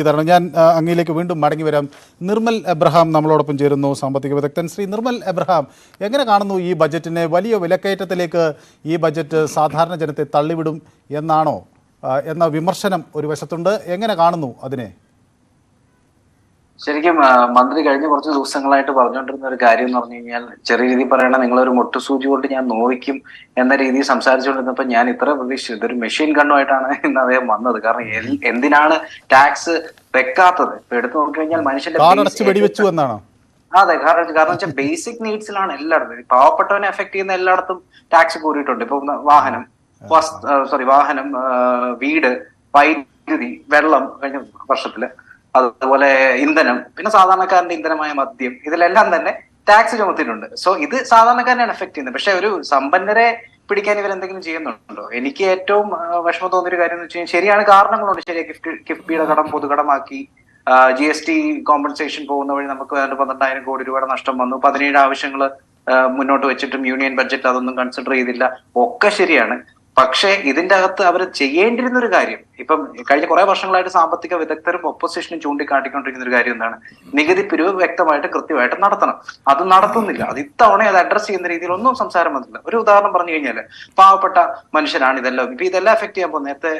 ഇതാണ് ഞാൻ അങ്ങയിലേക്ക് വീണ്ടും മടങ്ങി വരാം. നിർമ്മൽ എബ്രഹാം നമ്മളോടൊപ്പം ചേരുന്നു, സാമ്പത്തിക വിദഗ്ധൻ. ശ്രീ നിർമ്മൽ എബ്രഹാം, എങ്ങനെ കാണുന്നു ഈ ബജറ്റിനെ? വലിയ വിലക്കയറ്റത്തിലേക്ക് ഈ ബജറ്റ് സാധാരണ ജനത്തെ തള്ളിവിടും എന്നാണോ എന്ന വിമർശനം ഒരു വശത്തുണ്ട്. എങ്ങനെ കാണുന്നു അതിനെ? ശരിക്കും മന്ത്രി കഴിഞ്ഞ കുറച്ച് ദിവസങ്ങളായിട്ട് പറഞ്ഞുകൊണ്ടിരുന്ന ഒരു കാര്യം എന്ന് പറഞ്ഞു കഴിഞ്ഞാൽ, ചെറിയ രീതിയിൽ പറയണ നിങ്ങളൊരു മുട്ടുസൂചി കൊണ്ട് ഞാൻ നോവിക്കും എന്ന രീതിയിൽ സംസാരിച്ചുകൊണ്ടിരുന്നപ്പോൾ ഞാൻ ഇത്ര പ്രതീക്ഷിച്ചു ഇതൊരു മെഷീൻ ഗണ്ണുമായിട്ടാണ് ഇന്ന് അദ്ദേഹം വന്നത്. കാരണം എന്തിനാണ് ടാക്സ് വെക്കാത്തത്? ഇപ്പൊ എടുത്തു നോക്കിക്കഴിഞ്ഞാൽ മനുഷ്യന്റെ വെടിവെച്ചു എന്നാണ്. അതെ, കാരണം വെച്ചാൽ ബേസിക് നീഡ്സിലാണ് എല്ലായിടത്തും. പാവപ്പെട്ടവനെ എഫക്ട് ചെയ്യുന്ന എല്ലായിടത്തും ടാക്സ് കൂടിയിട്ടുണ്ട്. ഇപ്പൊ വാഹനം, വീട്, വൈദ്യുതി, വെള്ളം കഴിഞ്ഞ വർഷത്തില്, അതുപോലെ ഇന്ധനം, പിന്നെ സാധാരണക്കാരന്റെ ഇന്ധനമായ മദ്യം, ഇതിലെല്ലാം തന്നെ ടാക്സ് ചുമത്തിയിട്ടുണ്ട്. സോ ഇത് സാധാരണക്കാരനെയാണ് എഫക്ട് ചെയ്യുന്നത്. പക്ഷെ ഒരു സമ്പന്നരെ പിടിക്കാൻ ഇവരെന്തെങ്കിലും ചെയ്യുന്നുണ്ടോ? എനിക്ക് ഏറ്റവും വിഷമം തോന്നിയൊരു കാര്യം എന്ന് വെച്ച് കഴിഞ്ഞാൽ, ശരിയാണ്, കാരണങ്ങളുണ്ട്. ശരിയാ, കിഫ്ബിയുടെ കടം പൊതുകടമാക്കി, GST കോമ്പൻസേഷൻ പോകുന്ന വഴി നമുക്ക് 12,000 കോടി രൂപയുടെ നഷ്ടം വന്നു. 17 ആവശ്യങ്ങൾ മുന്നോട്ട് വെച്ചിട്ടും യൂണിയൻ ബഡ്ജറ്റ് അതൊന്നും കൺസിഡർ ചെയ്തില്ല. ഒക്കെ ശരിയാണ്. പക്ഷേ ഇതിന്റെ അകത്ത് അവർ ചെയ്യേണ്ടിരുന്ന ഒരു കാര്യം, ഇപ്പം കഴിഞ്ഞ കുറെ വർഷങ്ങളായിട്ട് സാമ്പത്തിക വിദഗ്ധരും ഒപ്പോസിഷനും ചൂണ്ടിക്കാട്ടിക്കൊണ്ടിരിക്കുന്ന ഒരു കാര്യം എന്താണ്? നികുതി പിരിവ് വ്യക്തമായിട്ട് കൃത്യമായിട്ട് നടത്തണം. അത് നടത്തുന്നില്ല. അത് ഇത്തവണ അത് അഡ്രസ് ചെയ്യുന്ന രീതിയിൽ ഒന്നും സംസാരം വന്നില്ല. ഒരു ഉദാഹരണം പറഞ്ഞു കഴിഞ്ഞാല്, പാവപ്പെട്ട മനുഷ്യരാണ് ഇതെല്ലാം. ഇപ്പൊ ഇതെല്ലാം എഫക്ട് ചെയ്യാൻ പോകും. നേരത്തെ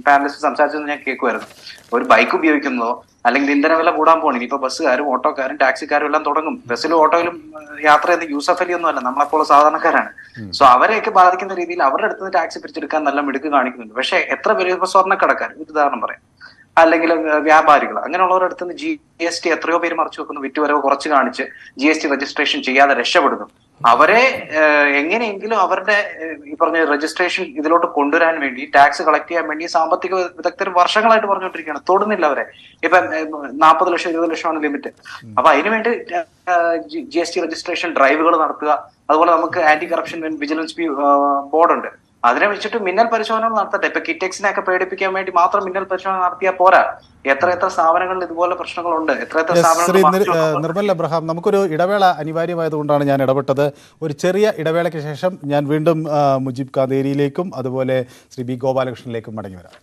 പാനലിസ്റ്റ് സംസാരിച്ചത് ഞാൻ കേൾക്കുമായിരുന്നു. ഒരു ബൈക്ക് ഉപയോഗിക്കുന്നതോ അല്ലെങ്കിൽ ഇന്ധന വില കൂടാൻ പോകണം. ഇപ്പൊ ബസ്സുകാരും ഓട്ടോക്കാരും ടാക്സിക്കാരും എല്ലാം തുടങ്ങും. ബസ്സിലും ഓട്ടോയിലും യാത്ര ചെയ്യുന്ന യൂസഫ് അലി ഒന്നും അല്ല, നമ്മളെപ്പോലെ സാധാരണക്കാരാണ്. സോ അവരെയൊക്കെ ബാധിക്കുന്ന രീതിയിൽ അവരുടെ അടുത്ത് നിന്ന് ടാക്സി പിരിച്ചെടുക്കാൻ നല്ല മിടുക്ക് കാണിക്കുന്നുണ്ട്. പക്ഷെ എത്ര പേര്, ഇപ്പൊ സ്വർണ്ണക്കടക്കാർ ഒരു ഉദാഹരണം പറയാം, അല്ലെങ്കിൽ വ്യാപാരികൾ, അങ്ങനെയുള്ളവരുടെ അടുത്ത് നിന്ന് GST എത്രയോ പേര് മറച്ചു വെക്കുന്നു. വിറ്റുവരവ് കുറച്ച് കാണിച്ച് GST രജിസ്ട്രേഷൻ ചെയ്യാതെ രക്ഷപ്പെടുന്നു. അവരെ എങ്ങനെയെങ്കിലും അവരുടെ ഈ പറഞ്ഞ രജിസ്ട്രേഷൻ ഇതിലോട്ട് കൊണ്ടുവരാൻ വേണ്ടി, ടാക്സ് കളക്ട് ചെയ്യാൻ വേണ്ടി സാമ്പത്തിക വിദഗ്ധർ വർഷങ്ങളായിട്ട് പറഞ്ഞുകൊണ്ടിരിക്കുകയാണ്. തൊടുന്നില്ല അവരെ. ഇപ്പൊ 40 ലക്ഷം 20 ലക്ഷമാണ് ലിമിറ്റ്. അപ്പൊ അതിനുവേണ്ടി GST രജിസ്ട്രേഷൻ ഡ്രൈവുകൾ നടത്തുക. അതുപോലെ നമുക്ക് ആന്റി കറപ്ഷൻ വിജിലൻസ് ബോർഡ് ഉണ്ട്. അതിനെ വെച്ചിട്ട് മിന്നൽ പരിശോധന നടത്തട്ടെ. ഇപ്പൊ കിറ്റെക്സിനെയൊക്കെ പേടിപ്പിക്കാൻ വേണ്ടി മാത്രം മിന്നൽ പരിശോധന നടത്തിയാൽ പോരാ. എത്ര സ്ഥാപനങ്ങളിൽ ഇതുപോലെ പ്രശ്നങ്ങളുണ്ട്. ശ്രീ നിർമ്മൽ എബ്രഹാം, നമുക്കൊരു ഇടവേള അനിവാര്യമായതുകൊണ്ടാണ് ഞാൻ ഇടപെട്ടത്. ഒരു ചെറിയ ഇടവേളയ്ക്ക് ശേഷം ഞാൻ വീണ്ടും മുജീബ് കാന്തേരിയിലേക്കും അതുപോലെ ശ്രീ B ഗോപാലകൃഷ്ണനിലേക്കും മടങ്ങി വരാം.